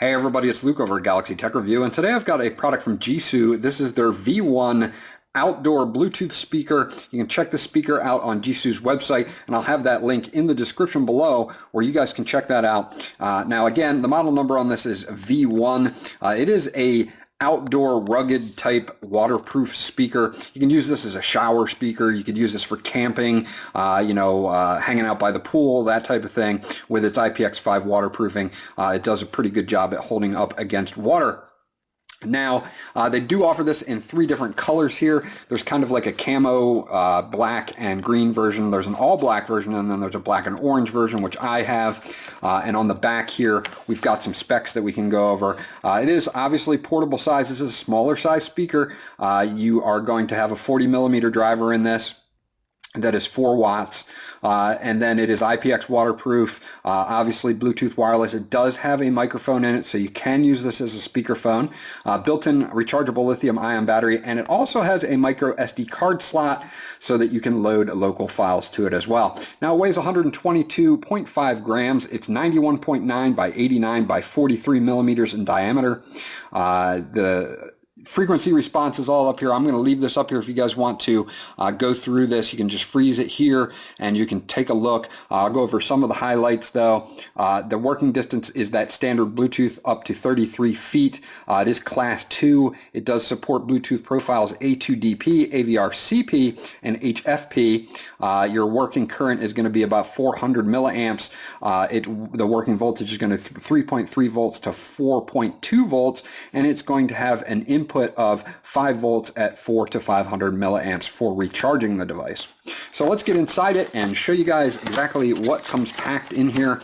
Hey everybody, it's Luke over at Galaxy Tech Review, and today I've got a product from Gsou. This is their V1 outdoor Bluetooth speaker. You can check the speaker out on Gsou's website, and I'll have that link in the description below where you guys can check that out. Now again, the model number on this is V1. It is a outdoor rugged type waterproof speaker. You can use this as a shower speaker. You could use this for camping, hanging out by the pool, that type of thing. With its IPX-5 waterproofing, it does a pretty good job at holding up against water. Now, they do offer this in 3 different colors here. There's kind of like a camo black and green version. There's an all black version, and then there's a black and orange version, which I have. And on the back here, we've got some specs that we can go over. It is obviously portable size. This is a smaller size speaker. You are going to have a 40mm driver in this. That is 4 watts, and then it is IPX waterproof, obviously Bluetooth wireless. It does have a microphone in it, so you can use this as a speakerphone. Built-in rechargeable lithium-ion battery, and it also has a micro SD card slot so that you can load local files to it as well. Now it weighs 122.5 grams. It's 91.9 by 89 by 43 millimeters in diameter. The frequency response is all up here. I'm going to leave this up here if you guys want to go through this. You can just freeze it here and you can take a look. I'll go over some of the highlights though. The working distance is that standard Bluetooth up to 33 feet. It is class 2. It does support Bluetooth profiles A2DP, AVR-CP, and HFP. Your working current is going to be about 400 milliamps. The working voltage is going to 3.3 volts to 4.2 volts, and it's going to have an input of 5 volts at 4 to 500 milliamps for recharging the device. So let's get inside it and show you guys exactly what comes packed in here,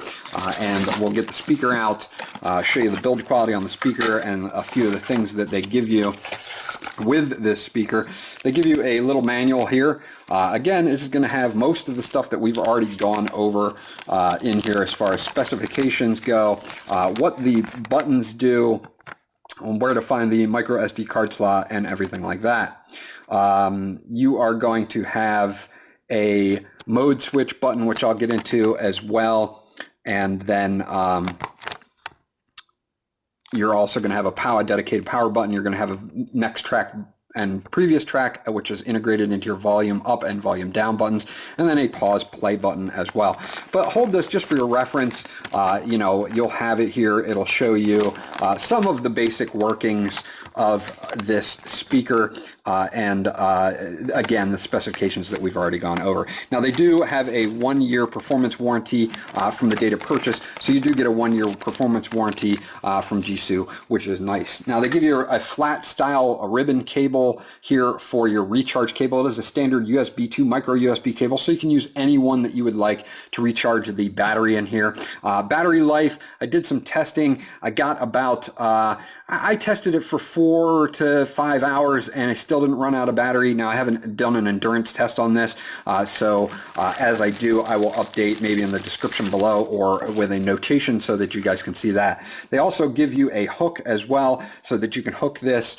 and we'll get the speaker out, show you the build quality on the speaker and a few of the things that they give you with this speaker. They give you a little manual here. Again, this is going to have most of the stuff that we've already gone over in here as far as specifications go, what the buttons do, where to find the micro SD card slot, and everything like that. You are going to have a mode switch button, which I'll get into as well, and then you're also going to have a dedicated power button. You're going to have a next track and previous track, which is integrated into your volume up and volume down buttons, and then a pause play button as well. But hold this just for your reference. You'll have it here. It'll show you some of the basic workings of this speaker, and again, the specifications that we've already gone over. Now they do have a 1-year performance warranty from the date of purchase, so you do get a 1-year performance warranty from Gsou, which is nice. Now they give you a flat style ribbon cable here for your recharge cable. It is a standard USB 2 micro USB cable, so you can use any one that you would like to recharge the battery in here. Battery life, I did some testing. I got about I tested it for 4 to 5 hours and I still didn't run out of battery. Now I haven't done an endurance test on this, so as I do, I will update maybe in the description below or with a notation so that you guys can see that. They also give you a hook as well so that you can hook this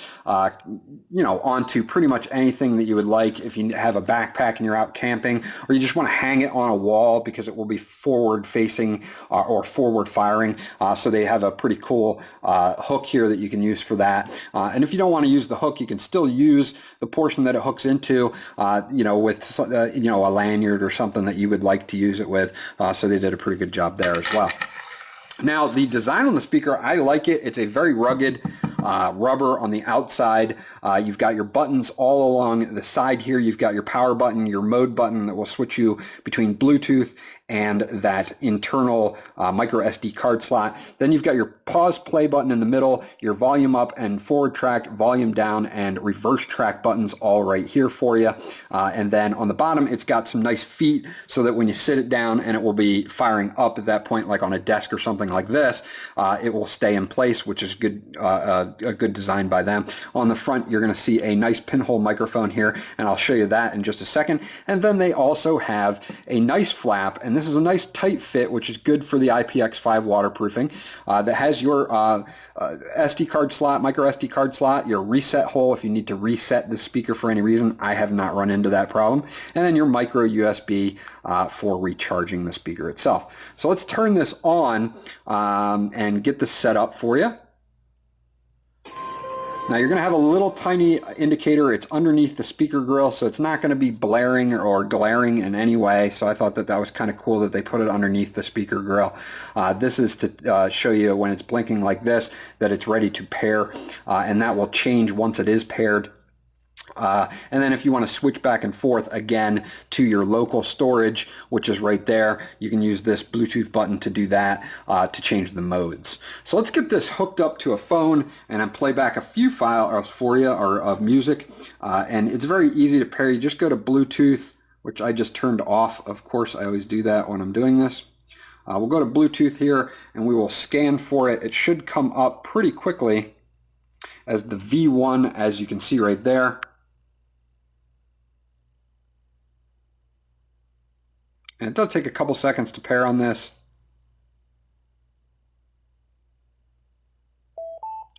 onto pretty much anything that you would like. If you have a backpack and you're out camping, or you just want to hang it on a wall because it will be forward facing or forward firing. So they have a pretty cool hook here that you can use for that. And if you don't want to use the hook, you can still use the portion that it hooks into, with a lanyard or something that you would like to use it with. So they did a pretty good job there as well. Now the design on the speaker, I like it. It's a very rugged rubber on the outside. You've got your buttons all along the side here. You've got your power button, your mode button that will switch you between Bluetooth and that internal micro SD card slot. Then you've got your pause play button in the middle, your volume up and forward track, volume down, and reverse track buttons all right here for you. And then on the bottom, it's got some nice feet so that when you sit it down and it will be firing up at that point, like on a desk or something like this, it will stay in place, which is good, a good design by them. On the front, you're going to see a nice pinhole microphone here, and I'll show you that in just a second. And then they also have a nice flap, and and this is a nice tight fit, which is good for the IPX-5 waterproofing, that has your SD card slot, micro SD card slot, your reset hole if you need to reset the speaker for any reason. I have not run into that problem. And then your micro USB for recharging the speaker itself. So let's turn this on and get this set up for you. Now you're going to have a little tiny indicator. It's underneath the speaker grill, so it's not going to be blaring or glaring in any way. So I thought that that was kind of cool that they put it underneath the speaker grill. This is to show you when it's blinking like this that it's ready to pair, and that will change once it is paired. And then if you want to switch back and forth again to your local storage, which is right there, you can use this Bluetooth button to do that, to change the modes. So let's get this hooked up to a phone and then play back a few files for you of music. And it's very easy to pair. You just go to Bluetooth, which I just turned off. Of course, I always do that when I'm doing this. We'll go to Bluetooth here and we will scan for it. It should come up pretty quickly as the V1, as you can see right there. And it does take a couple seconds to pair on this.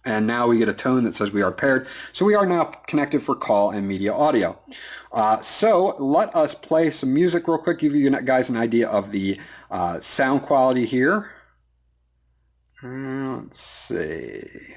And now we get a tone that says we are paired. So we are now connected for call and media audio. So let us play some music real quick, give you guys an idea of the sound quality here. Let's see.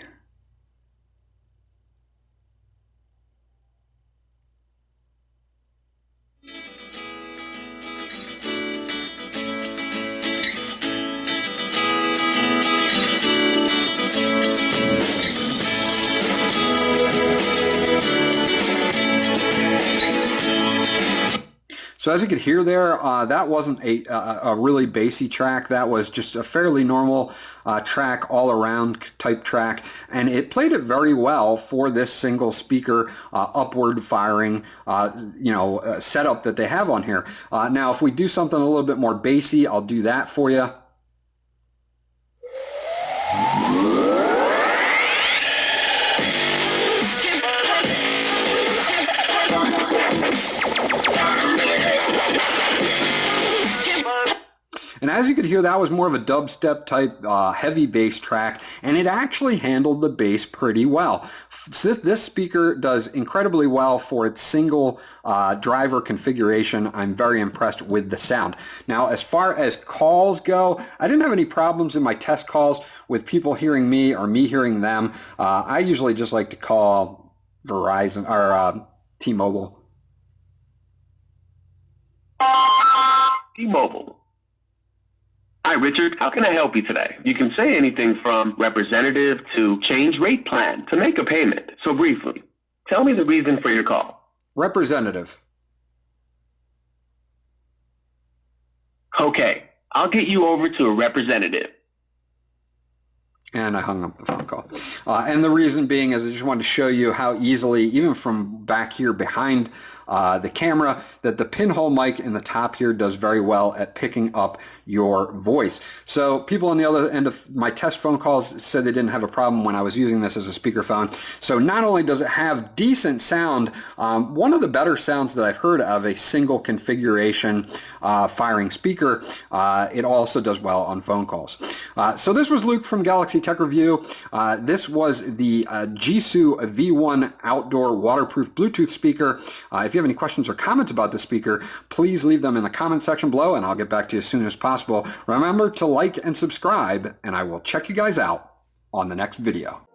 So as you could hear there, that wasn't a really bassy track. That was just a fairly normal track, all around type track, and it played it very well for this single speaker upward firing setup that they have on here. Now if we do something a little bit more bassy, I'll do that for you. And as you could hear, that was more of a dubstep type heavy bass track, and it actually handled the bass pretty well. This speaker does incredibly well for its single driver configuration. I'm very impressed with the sound. Now, as far as calls go, I didn't have any problems in my test calls with people hearing me or me hearing them. I usually just like to call Verizon or T-Mobile. T-Mobile. Hi, Richard. How can I help you today? You can say anything from representative to change rate plan to make a payment. So briefly, tell me the reason for your call. Representative. Okay, I'll get you over to a representative. And I hung up the phone call. And the reason being is I just wanted to show you how easily, even from back here behind the camera, that the pinhole mic in the top here does very well at picking up your voice. So people on the other end of my test phone calls said they didn't have a problem when I was using this as a speakerphone. So not only does it have decent sound, one of the better sounds that I've heard of a single configuration firing speaker, it also does well on phone calls. So this was Luke from Galaxy Tech Review. This was the Gsou V1 outdoor waterproof Bluetooth speaker. If you have any questions or comments about the speaker, please leave them in the comment section below and I'll get back to you as soon as possible. Remember to like and subscribe, and I will check you guys out on the next video.